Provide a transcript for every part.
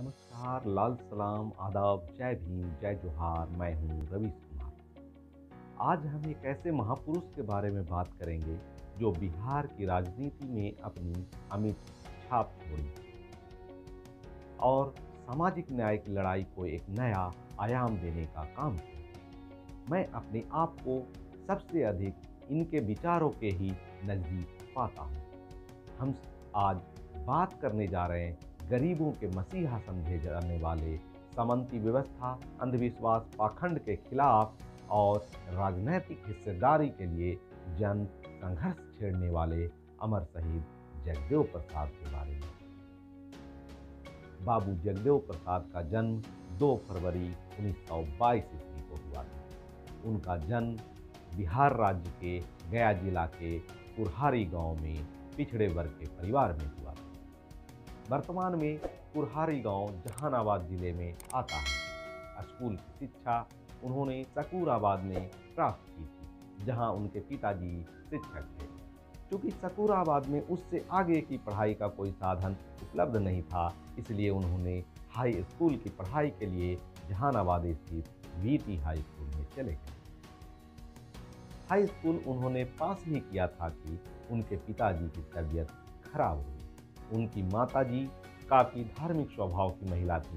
नमस्कार, लाल सलाम, आदाब, जय भीम, जय जोहार। मैं हूँ रवीश कुमार। आज हम एक ऐसे महापुरुष के बारे में बात करेंगे जो बिहार की राजनीति में अपनी अमिट छाप छोड़ी और सामाजिक न्याय की लड़ाई को एक नया आयाम देने का काम किया। मैं अपने आप को सबसे अधिक इनके विचारों के ही नज़दीक पाता हूँ। हम आज बात करने जा रहे हैं गरीबों के मसीहा समझे जाने वाले, सामंती व्यवस्था, अंधविश्वास, पाखंड के खिलाफ और राजनैतिक हिस्सेदारी के लिए जन संघर्ष छेड़ने वाले अमर शहीद जगदेव प्रसाद के बारे में। बाबू जगदेव प्रसाद का जन्म 2 फरवरी 1922 ईस्वी को हुआ था। उनका जन्म बिहार राज्य के गया जिला के कुरहारी गांव में पिछड़े वर्ग के परिवार में हुआ था। वर्तमान में कुरहारी गांव जहानाबाद जिले में आता है। स्कूल की शिक्षा उन्होंने सकूराबाद में प्राप्त की थी, जहां उनके पिताजी शिक्षक थे। क्योंकि सकूराबाद में उससे आगे की पढ़ाई का कोई साधन उपलब्ध नहीं था, इसलिए उन्होंने हाई स्कूल की पढ़ाई के लिए जहानाबाद स्थित वीटी हाई स्कूल में चले गए। हाई स्कूल उन्होंने पास ही किया था कि उनके पिताजी की तबीयत खराब हुई। उनकी माताजी काफ़ी धार्मिक स्वभाव की महिला थी।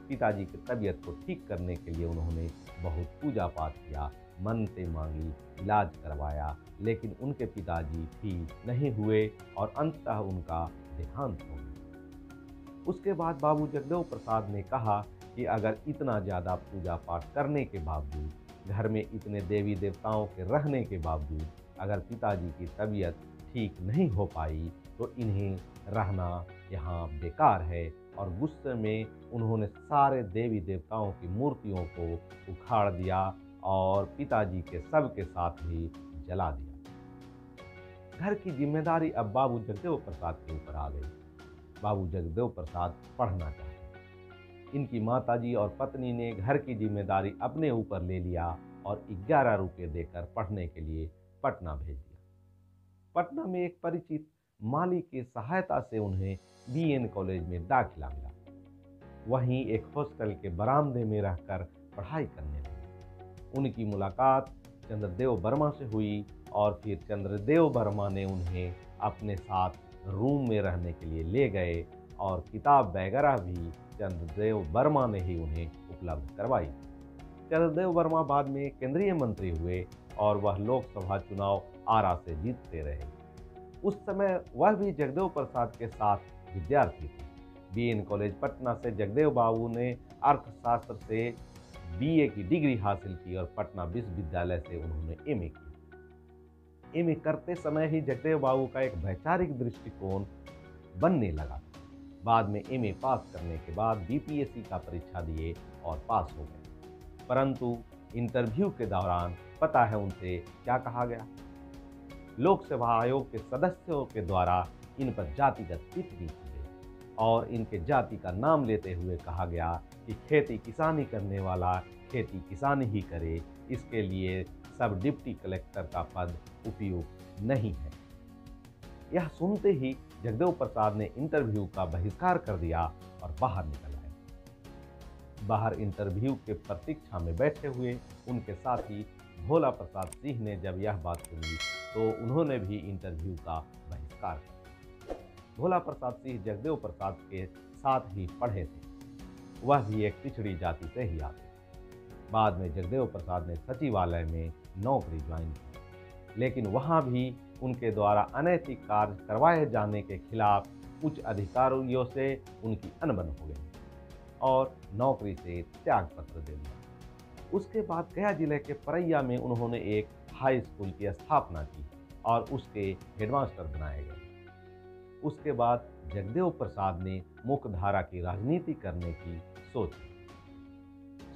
पिताजी की तबीयत को ठीक करने के लिए उन्होंने बहुत पूजा पाठ किया, मन्नतें मांगी, इलाज करवाया, लेकिन उनके पिताजी ठीक नहीं हुए और अंततः उनका देहांत हो गया। उसके बाद बाबू जगदेव प्रसाद ने कहा कि अगर इतना ज़्यादा पूजा पाठ करने के बावजूद, घर में इतने देवी देवताओं के रहने के बावजूद अगर पिताजी की तबीयत ठीक नहीं हो पाई तो इन्हें रहना यहाँ बेकार है। और गुस्से में उन्होंने सारे देवी देवताओं की मूर्तियों को उखाड़ दिया और पिताजी के शव के साथ ही जला दिया। घर की जिम्मेदारी अब बाबू जगदेव प्रसाद के ऊपर आ गई। बाबू जगदेव प्रसाद पढ़ना चाहते। इनकी माताजी और पत्नी ने घर की जिम्मेदारी अपने ऊपर ले लिया और 11 रुपये देकर पढ़ने के लिए पटना भेज दिया। पटना में एक परिचित माली की सहायता से उन्हें बीएन कॉलेज में दाखिला मिला। वहीं एक हॉस्टल के बरामदे में रहकर पढ़ाई करने लगे। उनकी मुलाकात चंद्रदेव वर्मा से हुई और फिर चंद्रदेव वर्मा ने उन्हें अपने साथ रूम में रहने के लिए ले गए और किताब वगैरह भी चंद्रदेव वर्मा ने ही उन्हें उपलब्ध करवाई। चंद्रदेव वर्मा बाद में केंद्रीय मंत्री हुए और वह लोकसभा चुनाव आरा से जीतते रहे। उस समय वह भी जगदेव प्रसाद के साथ विद्यार्थी थे। बीएन कॉलेज पटना से जगदेव बाबू ने अर्थशास्त्र से बीए की डिग्री हासिल की और पटना विश्वविद्यालय से उन्होंने एमए की। एमए करते समय ही जगदेव बाबू का एक वैचारिक दृष्टिकोण बनने लगा। बाद में एमए पास करने के बाद बीपीएससी का परीक्षा दिए और पास हो गए। परंतु इंटरव्यू के दौरान पता है उनसे क्या कहा गया? लोकसभा आयोग के सदस्यों के द्वारा इन पर जातिगत टिप्पणी की गई और इनके जाति का नाम लेते हुए कहा गया कि खेती किसानी करने वाला खेती किसानी ही करे, इसके लिए सब डिप्टी कलेक्टर का पद उपयुक्त नहीं है। यह सुनते ही जगदेव प्रसाद ने इंटरव्यू का बहिष्कार कर दिया और बाहर निकल आए। बाहर इंटरव्यू के प्रतीक्षा में बैठे हुए उनके साथी भोला प्रसाद सिंह ने जब यह बात सुनी तो उन्होंने भी इंटरव्यू का बहिष्कार कर दिया। भोला प्रसाद सिंह जगदेव प्रसाद के साथ ही पढ़े थे। वह भी एक पिछड़ी जाति से ही आते। बाद में जगदेव प्रसाद ने सचिवालय में नौकरी ज्वाइन की, लेकिन वहां भी उनके द्वारा अनैतिक कार्य करवाए जाने के खिलाफ उच्च अधिकारियों से उनकी अनबन हो गई और नौकरी से त्याग पत्र दे दिया। उसके बाद गया जिले के परैया में उन्होंने एक हाई स्कूल की स्थापना की और उसके हेडमास्टर बनाए गए। उसके बाद जगदेव प्रसाद ने मुख्यधारा की राजनीति करने की सोची।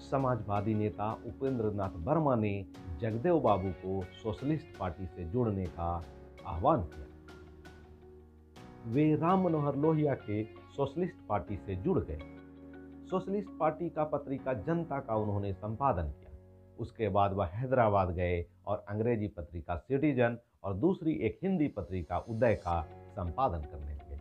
समाजवादी नेता उपेंद्र नाथ वर्मा ने जगदेव बाबू को सोशलिस्ट पार्टी से जुड़ने का आह्वान किया। वे राम मनोहर लोहिया के सोशलिस्ट पार्टी से जुड़ गए। सोशलिस्ट पार्टी का पत्रिका जनता का उन्होंने संपादन किया। उसके बाद वह हैदराबाद गए और अंग्रेजी पत्रिका सिटीजन और दूसरी एक हिंदी पत्रिका उदय का संपादन करने लगे।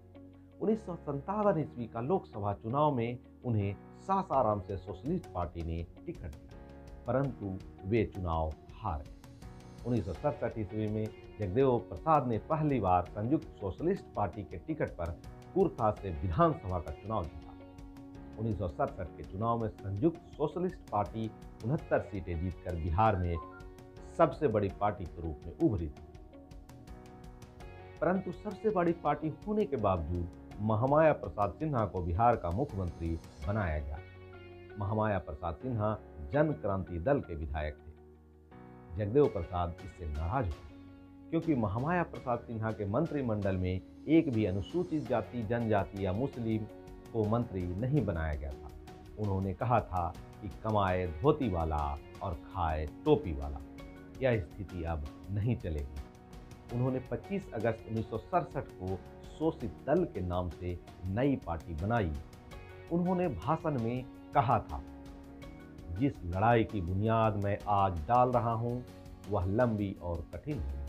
1957 ईस्वी का लोकसभा चुनाव में उन्हें सासाराम से सोशलिस्ट पार्टी ने टिकट दिया, परंतु वे चुनाव हार गए। 1967 ईस्वी में जगदेव प्रसाद ने पहली बार संयुक्त सोशलिस्ट पार्टी के टिकट पर कुर्था से विधानसभा का चुनाव जीता। 1967 के चुनाव में संयुक्त सोशलिस्ट पार्टी 69 सीटें जीतकर बिहार में सबसे बड़ी पार्टी के रूप में उभरी थी। परंतु सबसे बड़ी पार्टी होने के बावजूद महामाया प्रसाद सिन्हा को बिहार का मुख्यमंत्री बनाया गया। महामाया प्रसाद सिन्हा जन क्रांति दल के विधायक थे। जगदेव प्रसाद इससे नाराज हुए, क्योंकि महामाया प्रसाद सिन्हा के मंत्रिमंडल में एक भी अनुसूचित जाति, जनजाति या मुस्लिम को मंत्री नहीं बनाया गया था। उन्होंने कहा था कि कमाए धोती वाला और खाए टोपी वाला। यह स्थिति अब नहीं चलेगी। उन्होंने 25 अगस्त 1967 को शोषित दल के नाम से नई पार्टी बनाई। उन्होंने भाषण में कहा था, जिस लड़ाई की बुनियाद मैं आज डाल रहा हूं, वह लंबी और कठिन है,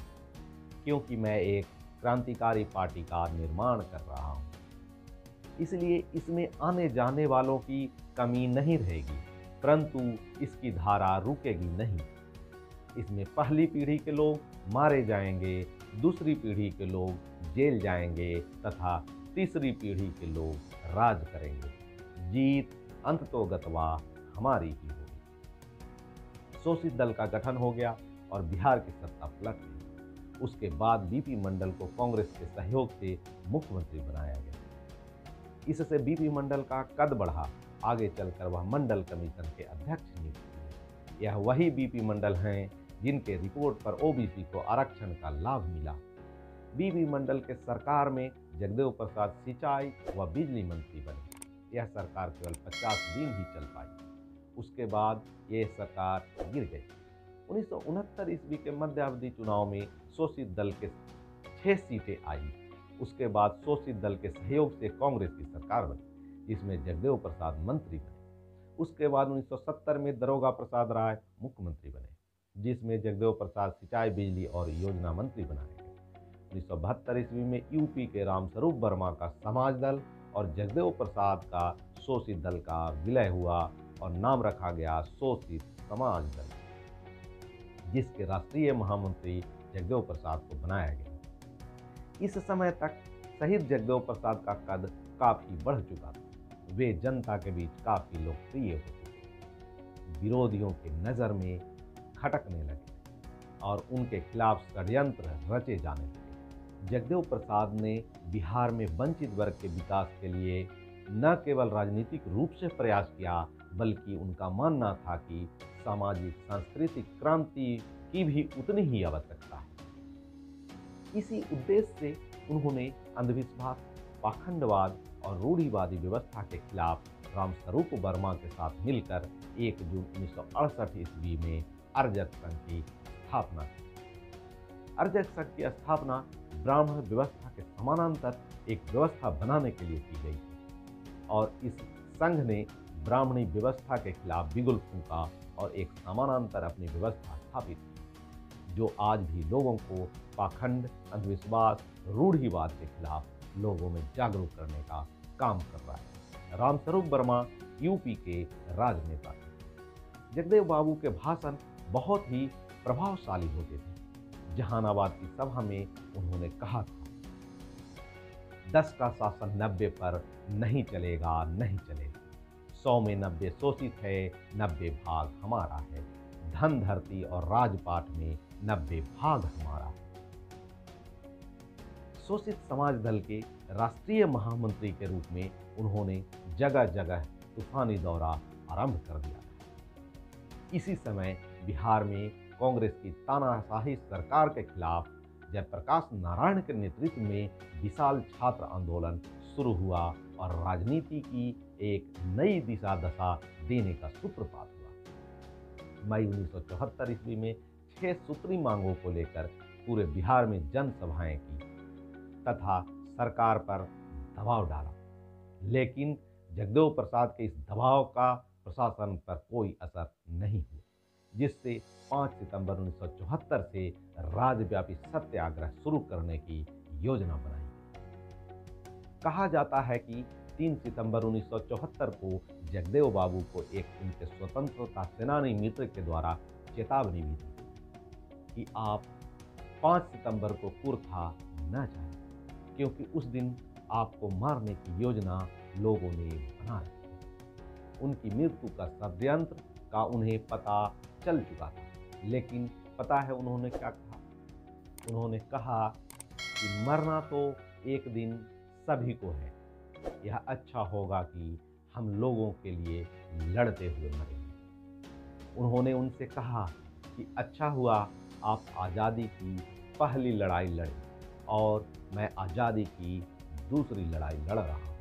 क्योंकि मैं एक क्रांतिकारी पार्टी का निर्माण कर रहा हूं। इसलिए इसमें आने जाने वालों की कमी नहीं रहेगी, परंतु इसकी धारा रुकेगी नहीं। इसमें पहली पीढ़ी के लोग मारे जाएंगे, दूसरी पीढ़ी के लोग जेल जाएंगे तथा तीसरी पीढ़ी के लोग राज करेंगे। जीत अंततोगत्वा हमारी ही होगी। शोषित दल का गठन हो गया और बिहार की सत्ता पलट गई। उसके बाद बीपी मंडल को कांग्रेस के सहयोग से मुख्यमंत्री बनाया गया। इससे बीपी मंडल का कद बढ़ा। आगे चलकर वह मंडल कमीशन के अध्यक्ष नियुक्त हुए। यह वही बीपी मंडल हैं जिनके रिपोर्ट पर ओबीसी को आरक्षण का लाभ मिला। बीपी मंडल के सरकार में जगदेव प्रसाद सिंचाई व बिजली मंत्री बने। यह सरकार केवल 50 दिन ही चल पाई। उसके बाद यह सरकार गिर गई। 1969 ईस्वी के मध्यावधि चुनाव में शोषित दल के 6 सीटें आई। उसके बाद शोषित दल के सहयोग से कांग्रेस की सरकार बनी, जिसमें जगदेव प्रसाद मंत्री बने। उसके बाद 1970 में दारोगा प्रसाद राय मुख्यमंत्री बने, जिसमें जगदेव प्रसाद सिंचाई, बिजली और योजना मंत्री बनाए गए। 1972 ईस्वी में यूपी के रामस्वरूप वर्मा का समाज दल और जगदेव प्रसाद का शोषित दल का विलय हुआ और नाम रखा गया शोषित समाज दल, जिसके राष्ट्रीय महामंत्री जगदेव प्रसाद को बनाया गया। इस समय तक शहीद जगदेव प्रसाद का कद काफी बढ़ चुका था। वे जनता के बीच काफी लोकप्रिय हो चुके थे। विरोधियों की नजर में खटकने लगे और उनके खिलाफ षड्यंत्र रचे जाने लगे। जगदेव प्रसाद ने बिहार में वंचित वर्ग के विकास के लिए न केवल राजनीतिक रूप से प्रयास किया, बल्कि उनका मानना था कि सामाजिक सांस्कृतिक क्रांति की भी उतनी ही आवश्यकता है। इसी उद्देश्य से उन्होंने अंधविश्वास, पाखंडवाद और रूढ़िवादी व्यवस्था के खिलाफ रामस्वरूप वर्मा के साथ मिलकर 1 जून 1968 ईस्वी में अर्जक संघ की स्थापना की। अर्जक संघ की स्थापना ब्राह्मण व्यवस्था के समानांतर एक व्यवस्था बनाने के लिए की गई थी और इस संघ ने ब्राह्मणी व्यवस्था के खिलाफ बिगुल फूंका और एक समानांतर अपनी व्यवस्था स्थापित की, जो आज भी लोगों को पाखंड, अंधविश्वास, रूढ़िवाद के खिलाफ लोगों में जागरूक करने का काम कर रहा है। रामस्वरूप वर्मा यूपी के राजनेता थे। जगदेव बाबू के भाषण बहुत ही प्रभावशाली होते थे। जहानाबाद की सभा में उन्होंने कहा था, 10 का शासन 90 पर नहीं चलेगा, नहीं चलेगा। 100 में 90 शोषित है, 90 भाग हमारा है। धन, धरती और राजपाट में 90 भाग हमारा है। शोषित समाज दल के राष्ट्रीय महामंत्री के रूप में उन्होंने जगह जगह तूफानी दौरा आरंभ कर दिया। इसी समय बिहार में कांग्रेस की तानाशाही सरकार के खिलाफ जयप्रकाश नारायण के नेतृत्व में विशाल छात्र आंदोलन शुरू हुआ और राजनीति की एक नई दिशा दशा देने का सूत्रपात हुआ। मई 1974 ईस्वी में 6 सूत्री मांगों को लेकर पूरे बिहार में जनसभाएं की तथा सरकार पर दबाव डाला, लेकिन जगदेव प्रसाद के इस दबाव का प्रशासन पर कोई असर नहीं हुआ, जिससे 5 सितंबर 1974 से राज्यव्यापी सत्याग्रह शुरू करने की योजना बनाई। कहा जाता है कि 3 सितंबर 1974 को जगदेव बाबू को एक उनके स्वतंत्रता सेनानी मित्र के द्वारा चेतावनी भी दी कि आप 5 सितंबर को कुर्था न जाएं, क्योंकि उस दिन आपको मारने की योजना लोगों ने बना रखी है। उनकी मृत्यु का षड्यंत्र का उन्हें पता चल चुका था, लेकिन पता है उन्होंने क्या कहा? उन्होंने कहा कि मरना तो एक दिन सभी को है, यह अच्छा होगा कि हम लोगों के लिए लड़ते हुए मरेंगे। उन्होंने उनसे कहा कि अच्छा हुआ आप आज़ादी की पहली लड़ाई लड़े और मैं आज़ादी की दूसरी लड़ाई लड़ रहा हूँ,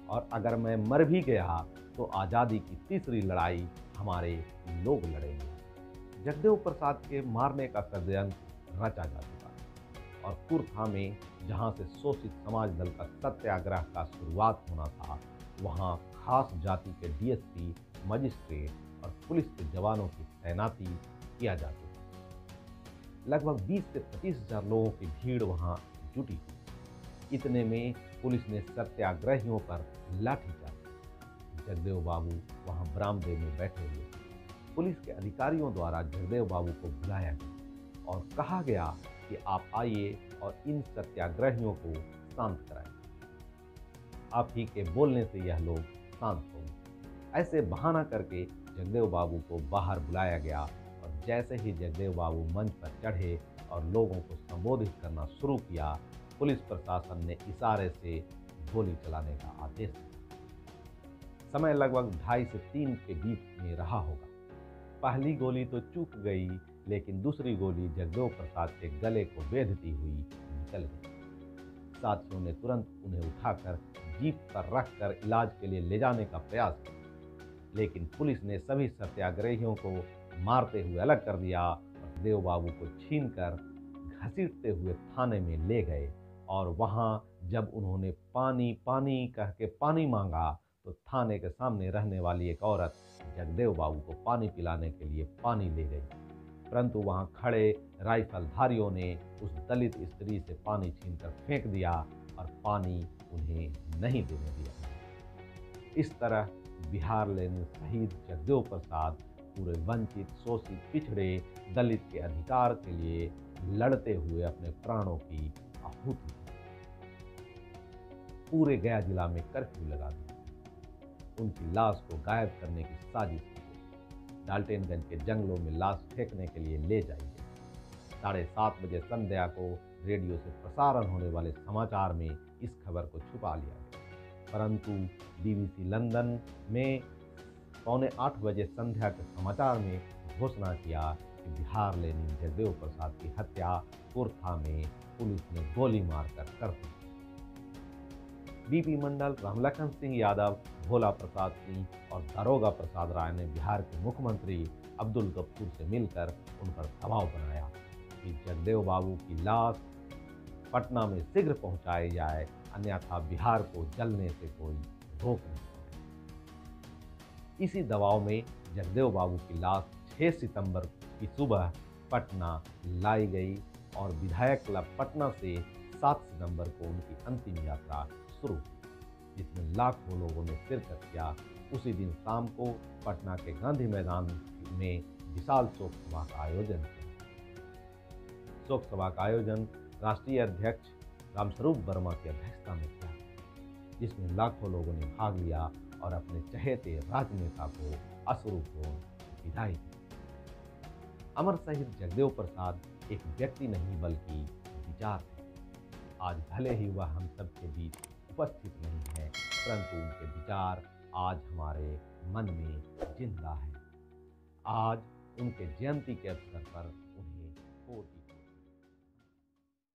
और अगर मैं मर भी गया तो आज़ादी की तीसरी लड़ाई हमारे लोग लड़ेंगे। जगदेव प्रसाद के मारने का षड्यंत्र रचा जा चुका है और कुर्था में जहाँ से शोषित समाज दल का सत्याग्रह का शुरुआत होना था, वहाँ खास जाति के डीएसपी, मजिस्ट्रेट और पुलिस के जवानों की तैनाती किया जा चुका। लगभग 20 से 25 हजार लोगों की भीड़ वहाँ जुटी थी। इतने में पुलिस ने सत्याग्रहियों पर लाठीचार्ज। जगदेव बाबू वहाँ बरामदे में बैठे हुए थे। पुलिस के अधिकारियों द्वारा जगदेव बाबू को बुलाया गया और कहा गया कि आप आइए और इन सत्याग्रहियों को शांत कराएं। आप ही के बोलने से यह लोग शांत होंगे। ऐसे बहाना करके जगदेव बाबू को बाहर बुलाया गया और जैसे ही जगदेव बाबू मंच पर चढ़े और लोगों को संबोधित करना शुरू किया, पुलिस प्रशासन ने इशारे से गोली चलाने का आदेश दिया। समय लगभग 2:30 से 3 के बीच में रहा होगा। पहली गोली तो चूक गई, लेकिन दूसरी गोली जगदेव प्रसाद के गले को बेधती हुई निकल गई। साथियों ने तुरंत उन्हें उठाकर जीप पर रखकर इलाज के लिए ले जाने का प्रयास किया, लेकिन पुलिस ने सभी सत्याग्रहियों को मारते हुए अलग कर दिया और देव बाबू को छीनकर घसीटते हुए थाने में ले गए। और वहां जब उन्होंने पानी पानी कह के पानी मांगा तो थाने के सामने रहने वाली एक औरत जगदेव बाबू को पानी पिलाने के लिए पानी ले गई, परंतु वहां खड़े राइफलधारियों ने उस दलित स्त्री से पानी छीनकर फेंक दिया और पानी उन्हें नहीं देने दिया। इस तरह बिहार लेने शहीद जगदेव प्रसाद पूरे वंचित, शोषित, पिछड़े दलित के अधिकार के लिए लड़ते हुए अपने प्राणों की आहुति दी। पूरे गया जिला में कर्फ्यू लगा दिया। उनकी लाश को गायब करने की साजिश की गई। डाल्टनगंज के जंगलों में लाश फेंकने के लिए ले जाई गई। 7:30 बजे संध्या को रेडियो से प्रसारण होने वाले समाचार में इस खबर को छुपा लिया गया, परंतु BBC लंदन में 7:45 बजे संध्या के समाचार में घोषणा किया कि बिहार लेनिन जगदेव प्रसाद की हत्या कुर्था में पुलिस ने गोली मारकर कर दी। बीपी मंडल, रामलखन सिंह यादव, भोला प्रसाद सिंह और दारोगा प्रसाद राय ने बिहार के मुख्यमंत्री अब्दुल गफूर से मिलकर उन पर दबाव बनाया कि जगदेव बाबू की लाश पटना में शीघ्र पहुंचाई जाए, अन्यथा बिहार को जलने से कोई रोक नहीं पाएगा। इसी दबाव में जगदेव बाबू की लाश 6 सितंबर की सुबह पटना लाई गई और विधायक क्लब पटना से 7 सितंबर को उनकी अंतिम यात्रा शुरू हुई, जिसमें लाखों लोगों ने शिरकत किया। उसी दिन शाम को पटना के गांधी मैदान में विशाल शोक सभा का आयोजन किया। शोक सभा का आयोजन राष्ट्रीय अध्यक्ष रामस्वरूप वर्मा की अध्यक्षता में किया, जिसमें लाखों लोगों ने भाग लिया और अपने चहेते राजनेता को अश्रुपूर्ण विदाई दी। अमर शहीद जगदेव प्रसाद एक व्यक्ति नहीं बल्कि विचार थे। आज भले ही वह हम सबके बीच उपस्थित नहीं है, परंतु उनके विचार आज हमारे मन में जिंदा है। आज उनके जयंती के अवसर पर उन्हें कोटि